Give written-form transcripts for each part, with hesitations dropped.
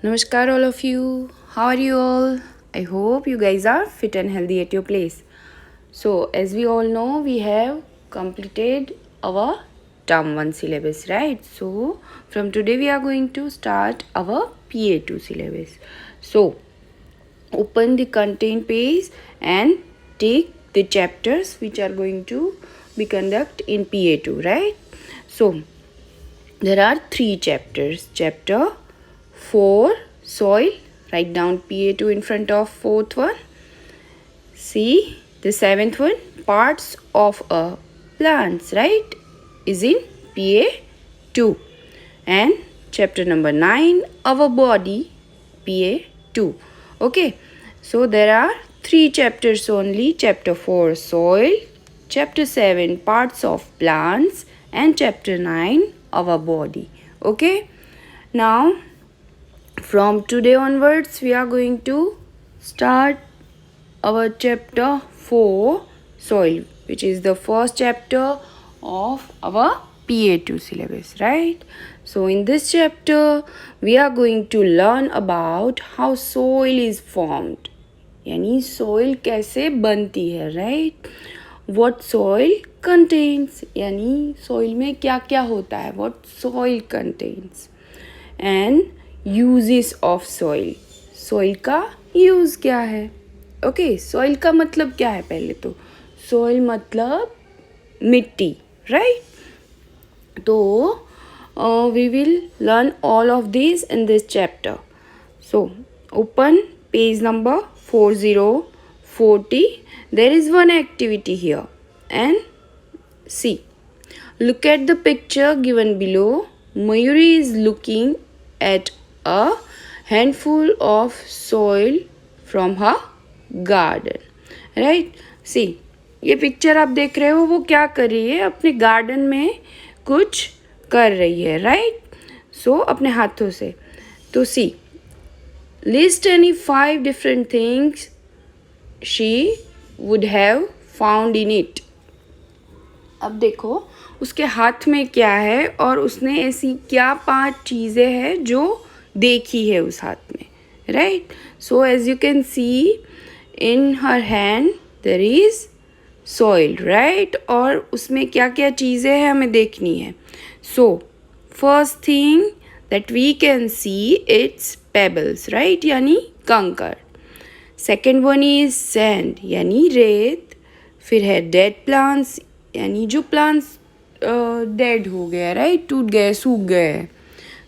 Namaskar, all of you. How are you all? I hope you guys are fit and healthy at your place. So, as we all know, we have completed our term 1 syllabus, right? So, from today, we are going to start our PA2 syllabus. So, open the content page and take the chapters which are going to be conducted in PA2, right? So, there are 3 chapters. Chapter 4 soil, write down PA2 in front of fourth one. See the seventh one, parts of a plants, right, is in PA2. And chapter number 9, our body, PA2. Okay, so there are 3 chapters only. Chapter 4 soil, chapter 7 parts of plants, and chapter 9 our body. Okay, now from today onwards we are going to start our chapter 4 soil, which is the first chapter of our PA2 syllabus, right? So in this chapter we are going to learn about how soil is formed, यानी soil कैसे बनती है, right? What soil contains, यानी soil में क्या क्या होता है, what soil contains, and uses of soil, soil का यूज़ क्या है. ओके, सॉइल का मतलब क्या है? पहले तो सॉइल मतलब मिट्टी, राइट? तो we will learn all of this in this chapter. So open page number 4040. There is one activity here and see. Look at the picture given below. Mayuri is looking at a handful of soil from her garden, right? See, ये picture आप देख रहे हो, वो क्या कर रही है? अपने गार्डन में कुछ कर रही है, राइट? सो अपने हाथों से. तो see, list any 5 different things she would have found in it. अब देखो उसके हाथ में क्या है और उसने ऐसी क्या 5 चीज़ें हैं जो देखी है उस हाथ में, right? So as you can see in her hand there is soil, right? और उसमें क्या क्या चीज़ें हैं हमें देखनी है. So first thing that we can see, it's pebbles, right? यानी कंकर. Second one is sand, यानी रेत. फिर है dead plants, यानी जो plants dead हो गया, right? टूट गए, सूख गए.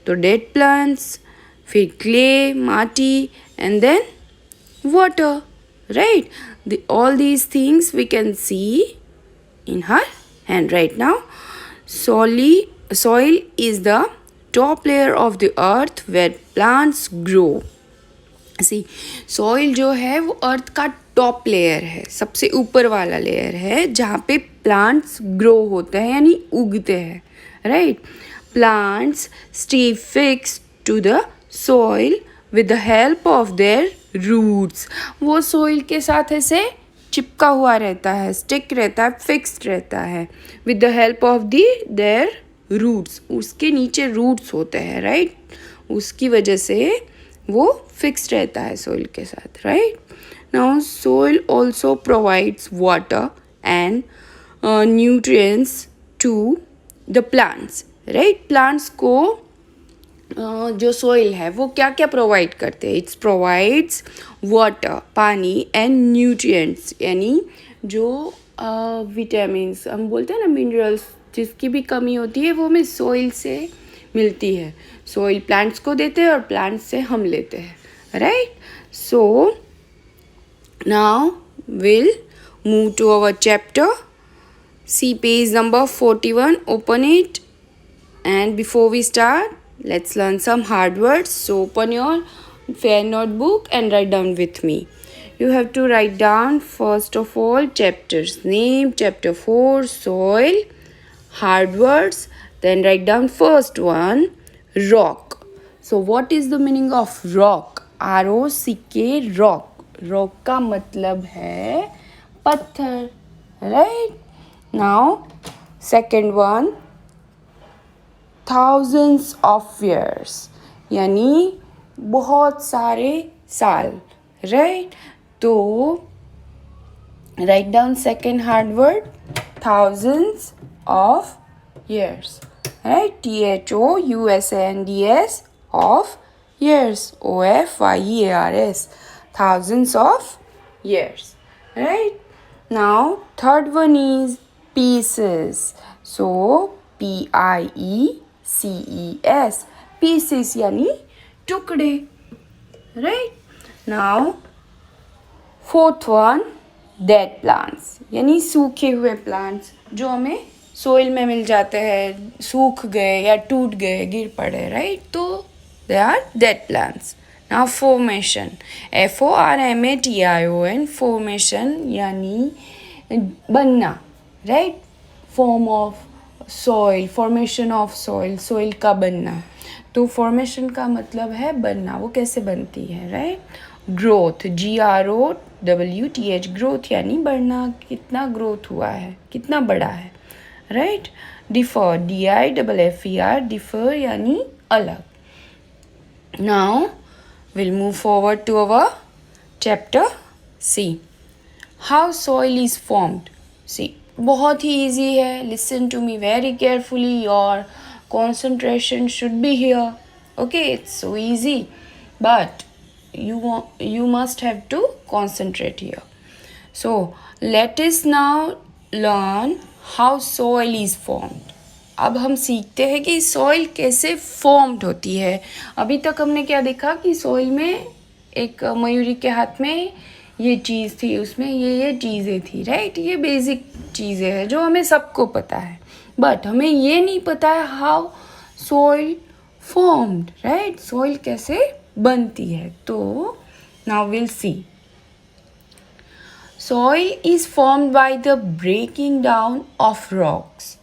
तो dead plants. फिर clay, माटी, and then water, right? All these things we can see in her hand right now. Soil is the top layer of the earth where plants grow. See, soil जो है वो अर्थ का top layer है, सबसे ऊपर वाला layer है जहाँ पे प्लांट्स ग्रो होते हैं यानी उगते हैं, right? Plants stay fix to the soil with the help of their roots. वो सॉइल के साथ ऐसे चिपका हुआ रहता है, स्टिक रहता है, फिक्स्ड रहता है with the help of their roots. उसके नीचे रूट्स होते हैं, राइट? उसकी वजह से वो फिक्स रहता है सॉइल के साथ, right? Now soil also provides water and nutrients to the plants, right? Plants को जो सॉइल है वो क्या क्या प्रोवाइड करते हैं? इट्स प्रोवाइड्स वाटर, पानी, एंड न्यूट्रिएंट्स, यानी जो विटामिन्स हम बोलते हैं ना, मिनरल्स, जिसकी भी कमी होती है वो हमें सॉइल से मिलती है. सॉइल प्लांट्स को देते हैं और प्लांट्स से हम लेते हैं, right? So now will move to our chapter. See page number 41, open it, and before we start let's learn some hard words. So open your fair notebook and write down with me. You have to write down first of all chapter's name, chapter 4 soil, hard words. Then write down first one, rock. So what is the meaning of rock? ROCK, rock. Rock का मतलब है पत्थर, right? Now second one, thousands of years, यानी बहुत सारे साल, right? तो write down second hard word, thousands of years, right? THOUSANDS of years, OFYEARS, thousands of years, right? Now third one is pieces, so PIECES, pieces यानी टुकड़े, right? Now fourth one dead plants यानी सूखे हुए plants जो हमें soil में मिल जाते हैं, सूख गए या टूट गए, गिर पड़े, राइट? तो they are dead plants. Now formation, FORMATION, formation यानी बनना, right? Form of soil, formation of soil, soil का बनना. तो फॉर्मेशन का मतलब है बनना, वो कैसे बनती है, राइट? ग्रोथ, GROWTH, ग्रोथ यानी बढ़ना, कितना ग्रोथ हुआ है, कितना बड़ा है, राइट? डिफर, DIFFER, डिफर यानी अलग. Now will move forward to our chapter C. How soil is formed. See, बहुत ही ईजी है. Listen to me very carefully, your concentration should be here. Okay, it's so easy, but you must have to concentrate here. So let us now learn how soil is formed. अब हम सीखते हैं कि soil कैसे formed होती है. अभी तक हमने क्या देखा कि सॉइल में एक मयूरी के हाथ में ये चीज़ थी, उसमें ये चीज़ें थी, राइट? ये बेसिक चीज़ें हैं जो हमें सबको पता है, बट हमें ये नहीं पता है how soil formed, right? Soil कैसे बनती है. तो now will see. Soil is formed by the breaking down of rocks.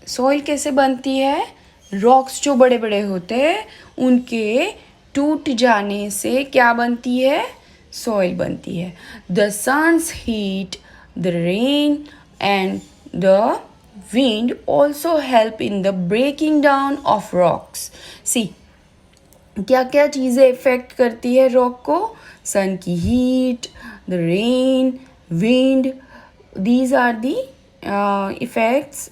Soil कैसे बनती है? रॉक्स जो बड़े बड़े होते हैं उनके टूट जाने से क्या बनती है? सॉइल बनती है. The sun's heat, the rain and the wind also help in the breaking down of rocks. See, क्या क्या चीज़ें इफेक्ट करती है रॉक को? सन की heat, the rain, wind, these are the effects,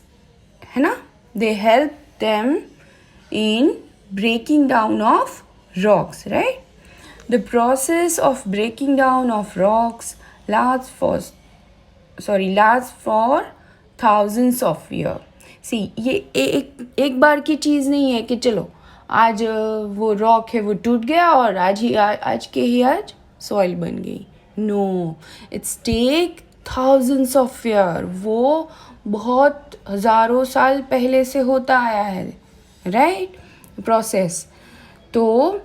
है ना? They help them in breaking down of rocks, right? The process of breaking down of rocks lasts for thousands of years. See, ये एक बार की चीज़ नहीं है कि चलो आज वो रॉक है वो टूट गया और आज सॉइल बन गई. No, it's take thousands of years. वो बहुत हज़ारों साल पहले से होता आया है, राइट? प्रोसेस. तो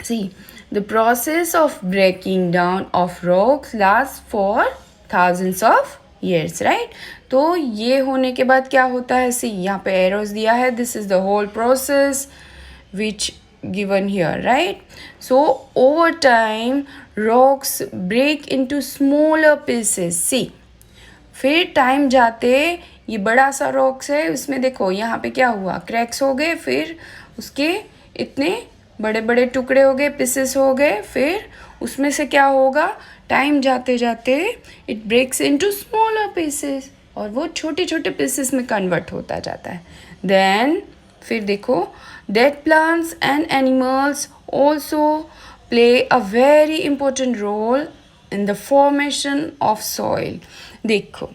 see, the process of breaking down of rocks last for thousands of years, right? तो ये होने के बाद क्या होता है? सी, यहाँ पे एरोज दिया है. This is the whole process which given here, right? So over time rocks break into smaller pieces. See, फिर टाइम जाते ये बड़ा सा रॉक्स है, उसमें देखो यहाँ पे क्या हुआ? क्रैक्स हो गए, फिर उसके इतने बड़े बड़े टुकड़े हो गए, पीसेस हो गए. फिर उसमें से क्या होगा? टाइम जाते जाते it breaks into smaller pieces और वो छोटे छोटे पीसेस में कन्वर्ट होता जाता है. देन फिर देखो, dead plants and animals also play a very important role in the formation of soil. देखो,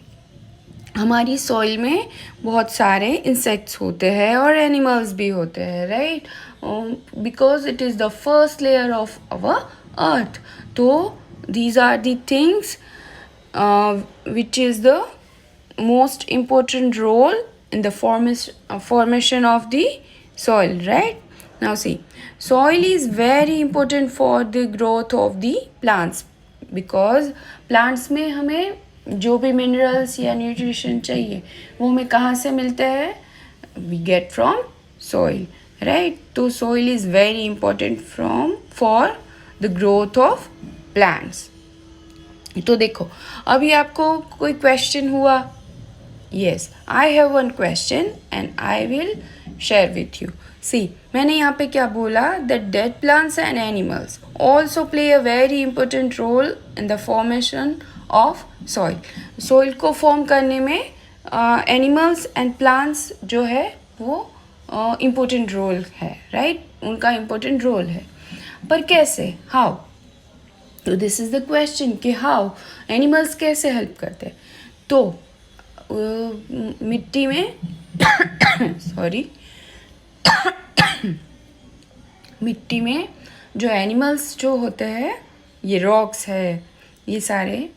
हमारी सॉइल में बहुत सारे इंसेक्ट्स होते हैं और एनिमल्स भी होते हैं, right? Because it is the first layer of our earth. तो these are the things which is the most important role in the formation of the soil, right? Now see, soil is very important for the growth of the plants because plants में हमें जो भी minerals या nutrition चाहिए वो हमें कहाँ से मिलते हैं? We get from soil, right? तो soil is very important for the growth of plants. तो देखो, अभी आपको कोई क्वेश्चन हुआ Yes, I have one question and I will share with you. See, मैंने यहाँ पे क्या बोला, that dead plants and animals also play a very important role in the formation of soil. Soil को form करने में animals and plants जो है वो important role है, right? उनका important role है. पर कैसे? How? तो दिस इज़ द क्वेश्चन कि हाउ एनिमल्स कैसे हेल्प करते हैं. तो मिट्टी में सॉरी मिट्टी में जो एनिमल्स जो होते हैं, ये रॉक्स है, ये सारे,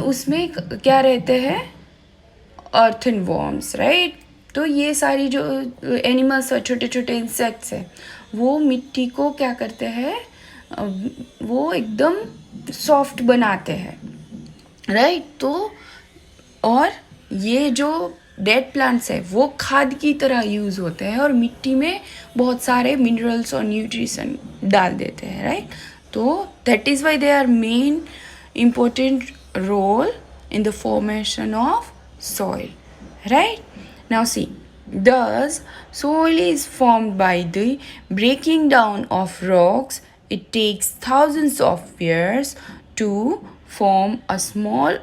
उसमें क्या रहते हैं, अर्थन वॉर्म्स, राइट. तो ये सारी जो एनिमल्स और छोटे छोटे इंसेक्ट्स हैं वो मिट्टी को क्या करते हैं, वो एकदम सॉफ्ट बनाते हैं, राइट. तो और ये जो डेड प्लांट्स है वो खाद की तरह यूज़ होते हैं और मिट्टी में बहुत सारे मिनरल्स और न्यूट्रिशन डाल देते हैं, राइट. तो that is why they are main important role in the formation of soil, right. Now see, thus soil is formed by the breaking down of rocks. It takes thousands of years to form a small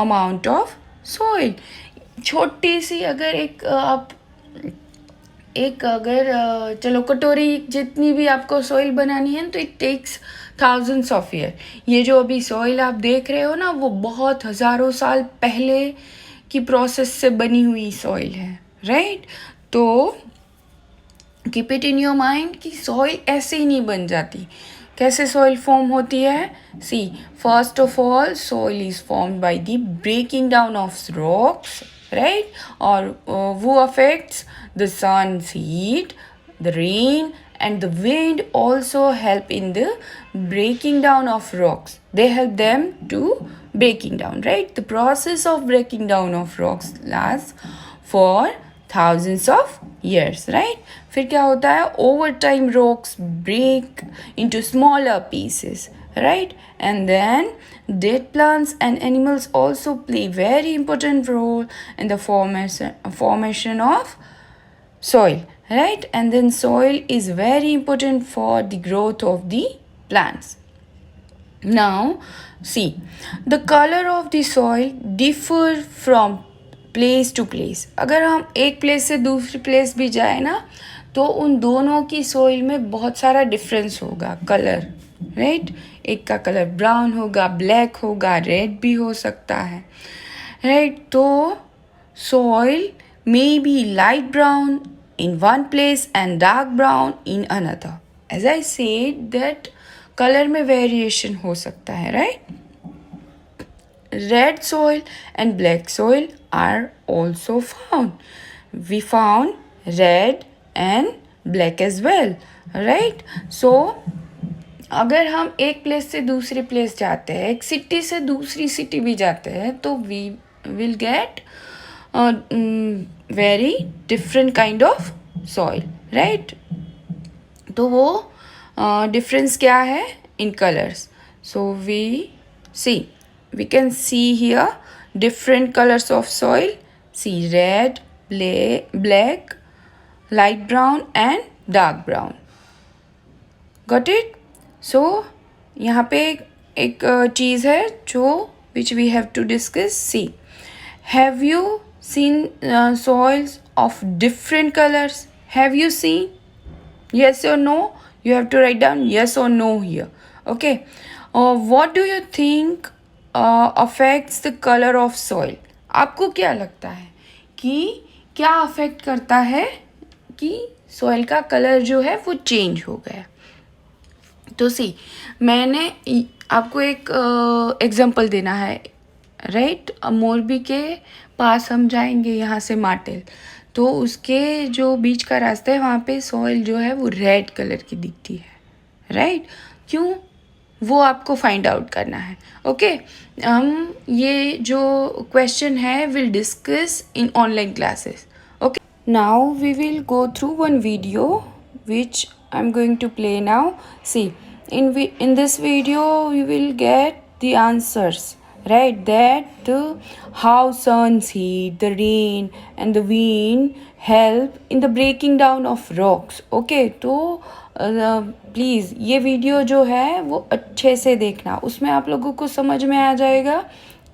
amount of soil. छोटी सी अगर चलो कटोरी जितनी भी आपको soil बनानी है तो it takes thousands of year. ये जो अभी सॉइल आप देख रहे हो ना, वो बहुत हज़ारों साल पहले की प्रोसेस से बनी हुई सॉइल है, राइट. तो keep it in your mind कि सॉइल ऐसे ही नहीं बन जाती. कैसे सॉइल फॉर्म होती है? See, first of all soil is formed by the breaking down of rocks, right. और वो affects the sun's heat, the rain and the wind also help in the breaking down of rocks. They help them to breaking down, right. The process of breaking down of rocks lasts for thousands of years, right. फिर क्या होता है, over time rocks break into smaller pieces, right. And then dead plants and animals also play very important role in the formation of soil, right. And then soil is very important for the growth of the plants. Now see, the color of the soil differ from place to place. अगर हम एक place से दूसरी place भी जाए ना, तो उन दोनों की सोइल में बहुत सारा डिफरेंस होगा कलर, राइट. एक का कलर ब्राउन होगा, ब्लैक होगा, रेड भी हो सकता है, राइट. तो soil may be light brown in one place and dark brown in another. As I said that color में variation हो सकता है, right. Red soil and black soil are also found. We found red and black as well, right. So अगर हम एक place से दूसरी place जाते हैं, एक सिटी से दूसरी सिटी भी जाते हैं, तो we will get very different kind of soil, right. तो वो डिफरेंस क्या है in colours. So we can see here different colors of soil. See, red, black, light brown and dark brown. Got it? So यहाँ पे एक चीज़ है जो which we have to discuss. See, have you seen soils of different colors? Have you seen? Yes or no? You have to write down yes or no here. Okay. What do you think affects the color of soil? आपको क्या लगता है कि क्या affect करता है कि soil का कलर जो है वो चेंज हो गया? तो सी, मैंने आपको एक एग्जांपल देना है, राइट. मोरबी के पास हम जाएंगे यहाँ से माटेल, तो उसके जो बीच का रास्ता है वहाँ पे सॉइल जो है वो रेड कलर की दिखती है, राइट. क्यों, वो आपको फाइंड आउट करना है. ओके. हम ये जो क्वेश्चन है will discuss in online classes. Okay. Now we will go through one video which I am going to play now. See, in this video we will get the answers, right? That how sun's heat, the rain and the wind help in the breaking down of rocks. Okay, तो please ये video जो है वो अच्छे से देखना, उसमें आप लोगों को समझ में आ जाएगा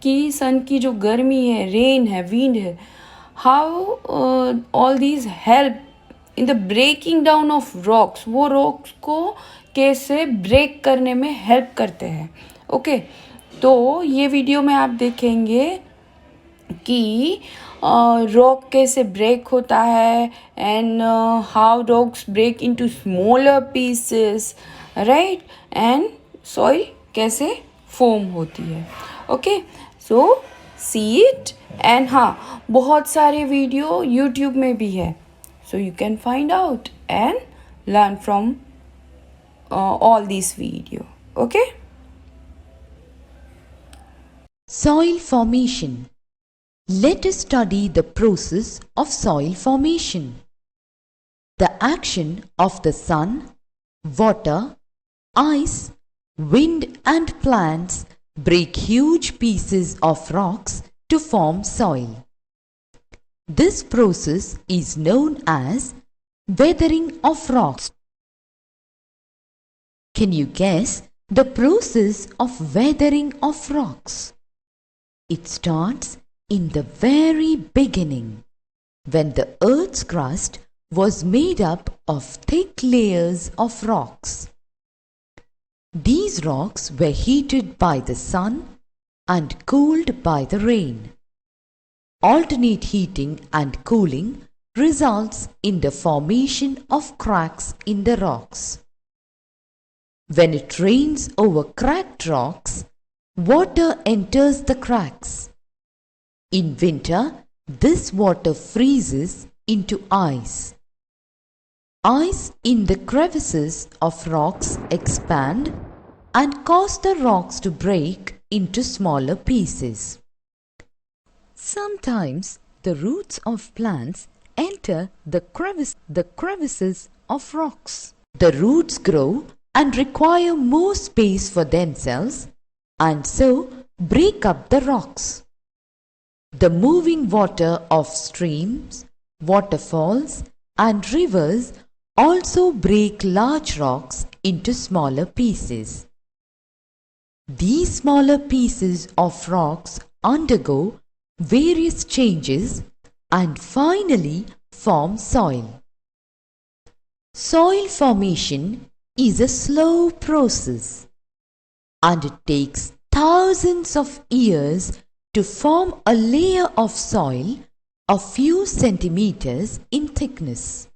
कि सन की जो गर्मी है, रेन है, विंड है, how all these help in the breaking down of rocks, वो रॉक्स को कैसे ब्रेक करने में हेल्प करते हैं. ओके, तो ये वीडियो में आप देखेंगे कि रॉक कैसे ब्रेक होता है and how rocks break into smaller pieces, right, and soil कैसे फॉर्म होती है. Okay, so see it. And हाँ, बहुत सारे वीडियो यूट्यूब में भी है, so you can find out and learn from all these video. Okay. Soil formation. Let us study the process of soil formation. The action of the sun, water, ice, wind and plants break huge pieces of rocks to form soil. This process is known as weathering of rocks. Can you guess the process of weathering of rocks? It starts in the very beginning, when the earth's crust was made up of thick layers of rocks. These rocks were heated by the sun and cooled by the rain. Alternate heating and cooling results in the formation of cracks in the rocks. When it rains over cracked rocks, water enters the cracks. In winter, this water freezes into ice. Ice in the crevices of rocks expand and cause the rocks to break into smaller pieces. Sometimes the roots of plants enter the crevices of rocks. The roots grow and require more space for themselves and so break up the rocks. The moving water of streams, waterfalls and rivers also break large rocks into smaller pieces. These smaller pieces of rocks undergo various changes and finally form soil. Soil formation is a slow process and it takes thousands of years to form a layer of soil a few centimeters in thickness.